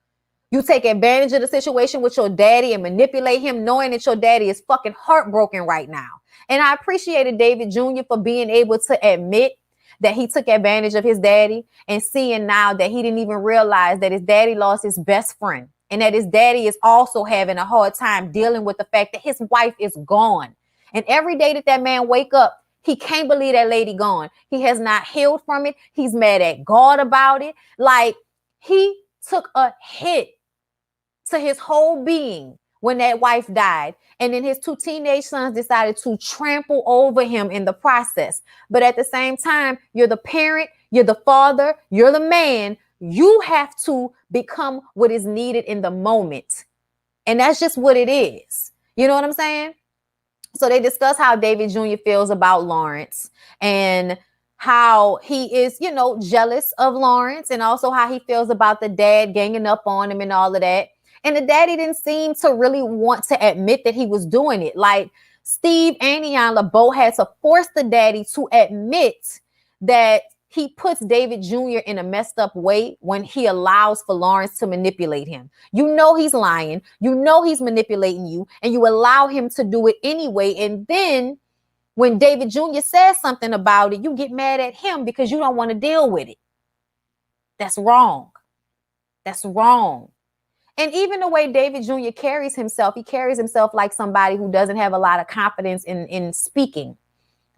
You take advantage of the situation with your daddy and manipulate him knowing that your daddy is fucking heartbroken right now. And I appreciated David Jr. for being able to admit that he took advantage of his daddy and seeing now that he didn't even realize that his daddy lost his best friend and that his daddy is also having a hard time dealing with the fact that his wife is gone. And every day that that man wake up, he can't believe that lady gone. He has not healed from it. He's mad at God about it. Like he took a hit to his whole being when that wife died. And then his 2 teenage sons decided to trample over him in the process. But at the same time, you're the parent, you're the father, you're the man. You have to become what is needed in the moment. And that's just what it is. You know what I'm saying? So they discuss how David Jr. feels about Lawrence and how he is, you know, jealous of Lawrence and also how he feels about the dad ganging up on him and all of that. And the daddy didn't seem to really want to admit that he was doing it. Like Steve and Iyanla both had to force the daddy to admit that he puts David Jr. in a messed up way when he allows for Lawrence to manipulate him. You know he's lying. You know he's manipulating you, and you allow him to do it anyway. And then when David Jr. says something about it, you get mad at him because you don't want to deal with it. That's wrong. That's wrong. And even the way David Jr. carries himself, he carries himself like somebody who doesn't have a lot of confidence in speaking.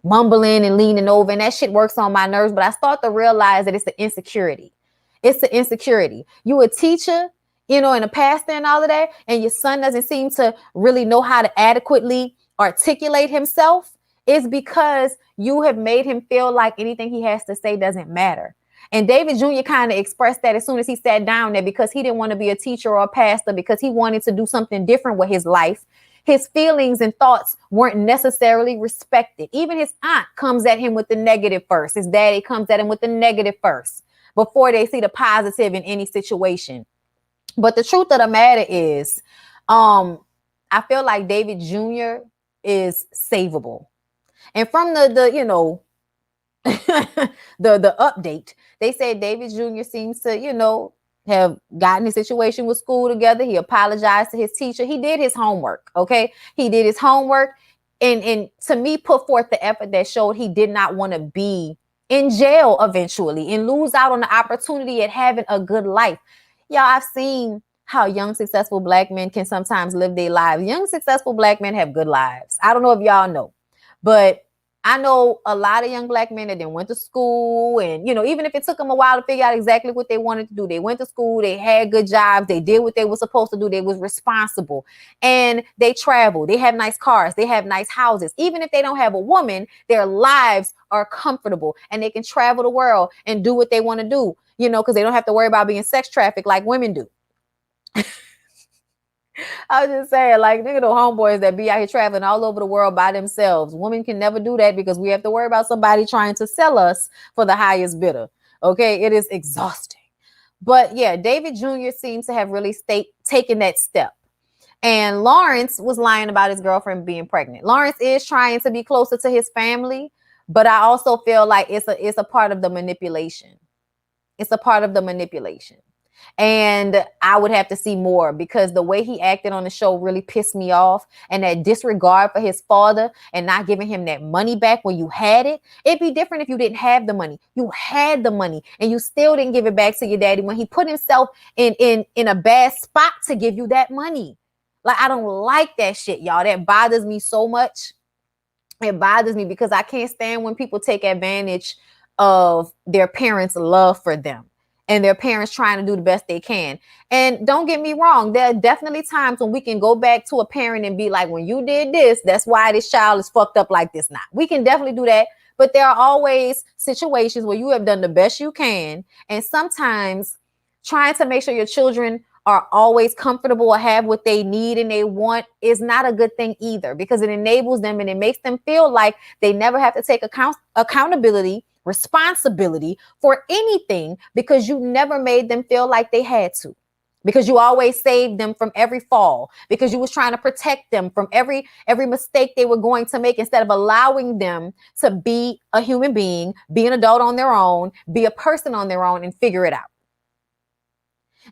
Mumbling and leaning over, and that shit works on my nerves. But I start to realize that it's the insecurity. It's the insecurity. You a teacher, you know, and a pastor and all of that, and your son doesn't seem to really know how to adequately articulate himself. It's because you have made him feel like anything he has to say doesn't matter. And David Jr. kind of expressed that as soon as he sat down there because he didn't want to be a teacher or a pastor because he wanted to do something different with his life. His feelings and thoughts weren't necessarily respected. Even his aunt comes at him with the negative first. His daddy comes at him with the negative first before they see the positive in any situation. But the truth of the matter is, I feel like David Jr. is savable. And from the you know, the update, they said David Jr. seems to, you know, have gotten his situation with school together. He apologized to his teacher. He did his homework. Okay. He did his homework and to me put forth the effort that showed he did not want to be in jail eventually and lose out on the opportunity at having a good life. Y'all, I've seen how young, successful black men can sometimes live their lives. Young, successful black men have good lives. I don't know if y'all know, but I know a lot of young black men that then went to school and, you know, even if it took them a while to figure out exactly what they wanted to do, they went to school, they had good jobs, they did what they were supposed to do, they was responsible, and they travel, they have nice cars, they have nice houses. Even if they don't have a woman, their lives are comfortable and they can travel the world and do what they want to do, you know, because they don't have to worry about being sex trafficked like women do. I was just saying, like, nigga, the homeboys that be out here traveling all over the world by themselves. Women can never do that because we have to worry about somebody trying to sell us for the highest bidder. Okay, it is exhausting. But yeah, David Jr. seems to have really taken that step. And Lawrence was lying about his girlfriend being pregnant. Lawrence is trying to be closer to his family, but I also feel like it's a part of the manipulation. It's a part of the manipulation. And I would have to see more because the way he acted on the show really pissed me off. And that disregard for his father and not giving him that money back when you had it. It'd be different if you didn't have the money. You had the money and you still didn't give it back to your daddy when he put himself in a bad spot to give you that money. Like, I don't like that shit, y'all. That bothers me so much. It bothers me because I can't stand when people take advantage of their parents' love for them and their parents trying to do the best they can. And don't get me wrong, there are definitely times when we can go back to a parent and be like, when you did this, that's why this child is fucked up like this now. We can definitely do that. But there are always situations where you have done the best you can. And sometimes trying to make sure your children are always comfortable or have what they need and they want is not a good thing either, because it enables them and it makes them feel like they never have to take accountability, responsibility for anything because you never made them feel like they had to, because you always saved them from every fall, because you was trying to protect them from every mistake they were going to make instead of allowing them to be a human being, be an adult on their own, be a person on their own and figure it out.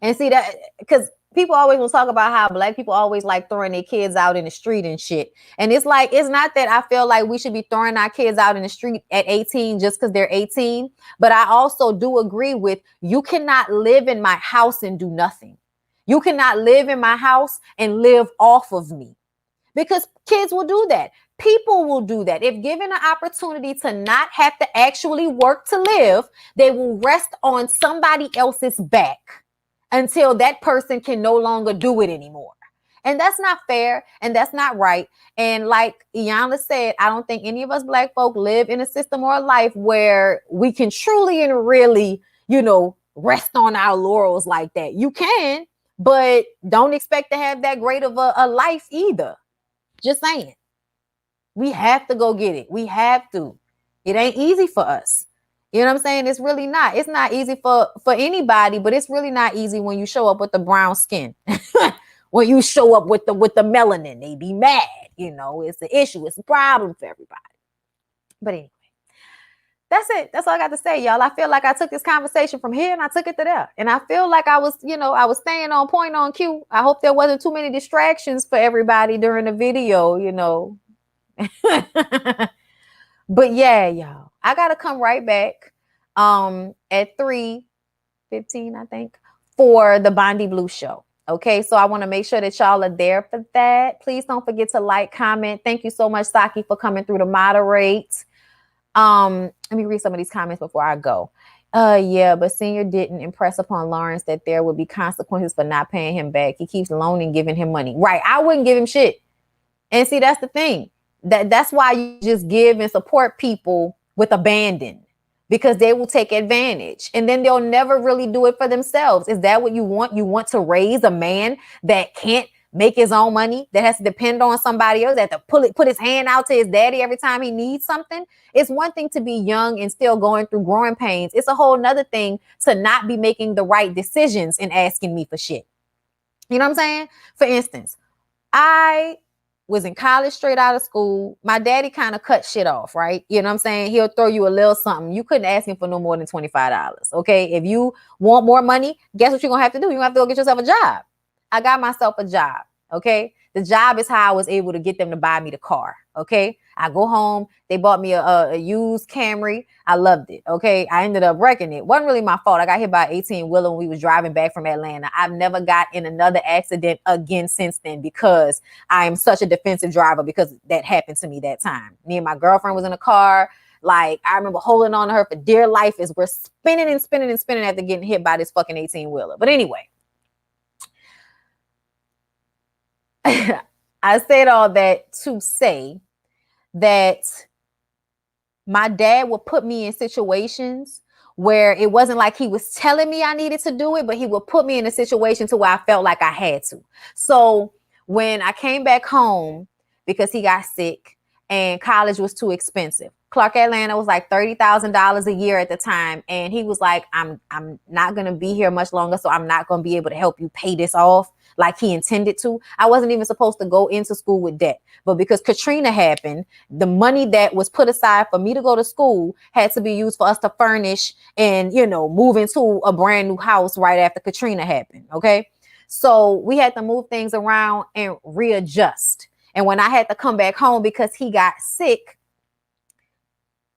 And see that, because people always will talk about how black people always like throwing their kids out in the street and shit. And it's like, it's not that I feel like we should be throwing our kids out in the street at 18 just because they're 18. But I also do agree with, you cannot live in my house and do nothing. You cannot live in my house and live off of me, because kids will do that. People will do that. If given an opportunity to not have to actually work to live, they will rest on somebody else's back until that person can no longer do it anymore. And that's not fair and that's not right. And like Iyanla said, I don't think any of us black folk live in a system or a life where we can truly and really, you know, rest on our laurels like that. You can, but don't expect to have that great of a life either. Just saying. We have to go get it. We have to. It ain't easy for us. You know what I'm saying? It's really not. It's not easy for anybody, but it's really not easy when you show up with the brown skin. When you show up with the melanin, they be mad. You know, it's an issue. It's a problem for everybody. But anyway, that's it. That's all I got to say, y'all. I feel like I took this conversation from here and I took it to there. And I feel like I was staying on point, on cue. I hope there wasn't too many distractions for everybody during the video, you know. But yeah, y'all, I gotta come right back at 3:15, I think, for the Bondi Blue show. Okay, so I want to make sure that y'all are there for that. Please don't forget to like, comment. Thank you so much, Saki, for coming through to moderate. Let me read some of these comments before I go. Yeah, but Senior didn't impress upon Lawrence that there would be consequences for not paying him back. He keeps loaning, giving him money. Right, I wouldn't give him shit. And see, that's the thing. That's why you just give and support people with abandon, because they will take advantage and then they'll never really do it for themselves. Is that what you want? You want to raise a man that can't make his own money, that has to depend on somebody else, that have to put his hand out to his daddy every time he needs something? It's one thing to be young and still going through growing pains. It's a whole nother thing to not be making the right decisions and asking me for shit. You know what I'm saying? For instance, I was in college, straight out of school. My daddy kind of cut shit off, right? You know what I'm saying? He'll throw you a little something. You couldn't ask him for no more than $25. Okay. If you want more money, guess what you're going to have to do? You're going to have to go get yourself a job. I got myself a job. Okay. The job is how I was able to get them to buy me the car. Okay. I go home. They bought me a used Camry. I loved it. Okay. I ended up wrecking it. Wasn't really my fault. I got hit by an 18-wheeler when we was driving back from Atlanta. I've never got in another accident again since then because I am such a defensive driver because that happened to me that time. Me and my girlfriend was in a car. Like, I remember holding on to her for dear life as we're spinning and spinning and spinning after getting hit by this fucking 18-wheeler. But anyway, I said all that to say that my dad would put me in situations where it wasn't like he was telling me I needed to do it, but he would put me in a situation to where I felt like I had to. So when I came back home because he got sick and college was too expensive, Clark Atlanta was like $30,000 a year at the time. And he was like, I'm not going to be here much longer. So I'm not going to be able to help you pay this off like he intended to. I wasn't even supposed to go into school with debt. But because Katrina happened, the money that was put aside for me to go to school had to be used for us to furnish and, you know, move into a brand new house right after Katrina happened. Okay. So we had to move things around and readjust. And when I had to come back home because he got sick,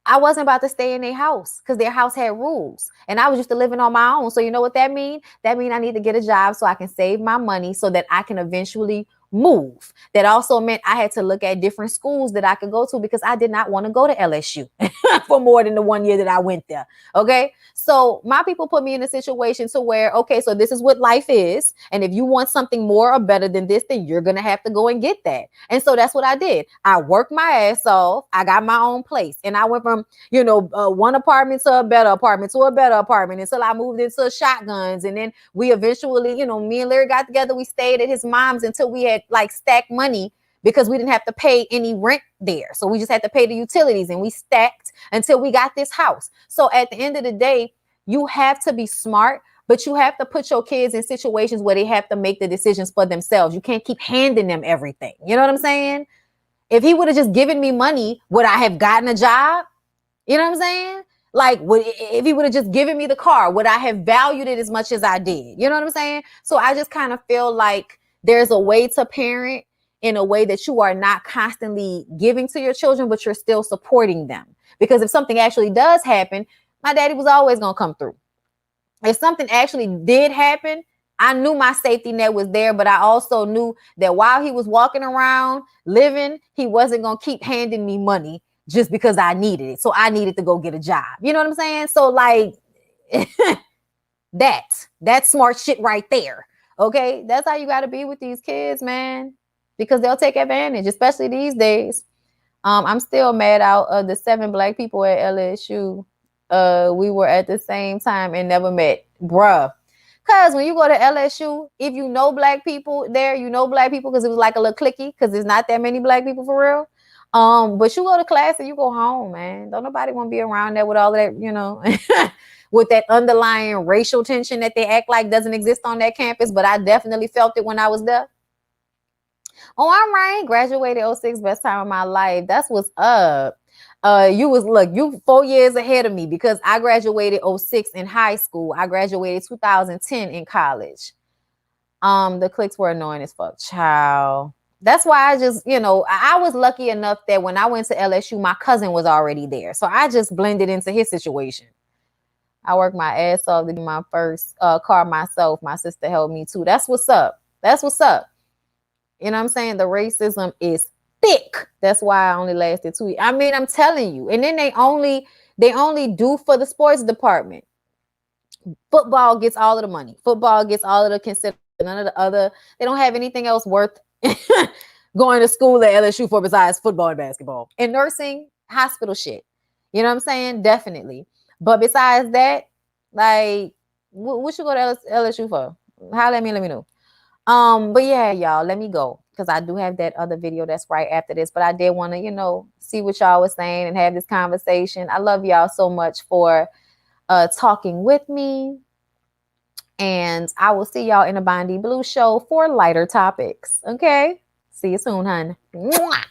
I wasn't about to stay in their house because their house had rules and I was used to living on my own. So you know what that means? That means I need to get a job so I can save my money so that I can eventually move. That also meant I had to look at different schools that I could go to because I did not want to go to LSU for more than the 1 year that I went there. Okay. So my people put me in a situation to where, okay, so this is what life is. And if you want something more or better than this, then you're going to have to go and get that. And so that's what I did. I worked my ass off. I got my own place and I went from, you know, one apartment to a better apartment until I moved into shotguns. And then we eventually, you know, me and Larry got together. We stayed at his mom's until we had like stacked money because we didn't have to pay any rent there. So we just had to pay the utilities and we stacked until we got this house. So at the end of the day, you have to be smart, but you have to put your kids in situations where they have to make the decisions for themselves. You can't keep handing them everything. You know what I'm saying? If he would have just given me money, would I have gotten a job? You know what I'm saying? Like, if he would have just given me the car, would I have valued it as much as I did? You know what I'm saying? So I just kind of feel like there's a way to parent in a way that you are not constantly giving to your children, but you're still supporting them. Because if something actually does happen, my daddy was always going to come through. If something actually did happen, I knew my safety net was there, but I also knew that while he was walking around living, he wasn't going to keep handing me money just because I needed it. So I needed to go get a job. You know what I'm saying? So like that's smart shit right there. Okay. That's how you got to be with these kids, man, because they'll take advantage, especially these days. I'm still mad out of the 7 Black people at LSU. We were at the same time and never met, bruh. Cause when you go to LSU, if you know Black people there, you know Black people because it was like a little cliquey because there's not that many Black people for real. But you go to class and you go home, man. Don't nobody want to be around there with all that, you know, with that underlying racial tension that they act like doesn't exist on that campus. But I definitely felt it when I was there. Oh, I'm right. Graduated 06, best time of my life. That's what's up. You 4 years ahead of me because I graduated 06 in high school. I graduated 2010 in college. The cliques were annoying as fuck. Child. That's why I just, you know, I was lucky enough that when I went to LSU, my cousin was already there. So I just blended into his situation. I worked my ass off to do my first car myself. My sister helped me too. That's what's up. That's what's up. You know what I'm saying? The racism is thick. That's why I only lasted 2 years. I mean, I'm telling you. And then they only do for the sports department. Football gets all of the money. Football gets all of the consideration. None of the other. They don't have anything else worth going to school at LSU for besides football and basketball. And nursing, hospital shit. You know what I'm saying? Definitely. But besides that, like, what you go to LSU for? Holla at me, let me know. But yeah, y'all, let me go because I do have that other video that's right after this. But I did want to, you know, see what y'all was saying and have this conversation. I love y'all so much for talking with me. And I will see y'all in a Bondi Blue show for lighter topics. Okay. See you soon, hon. Mwah.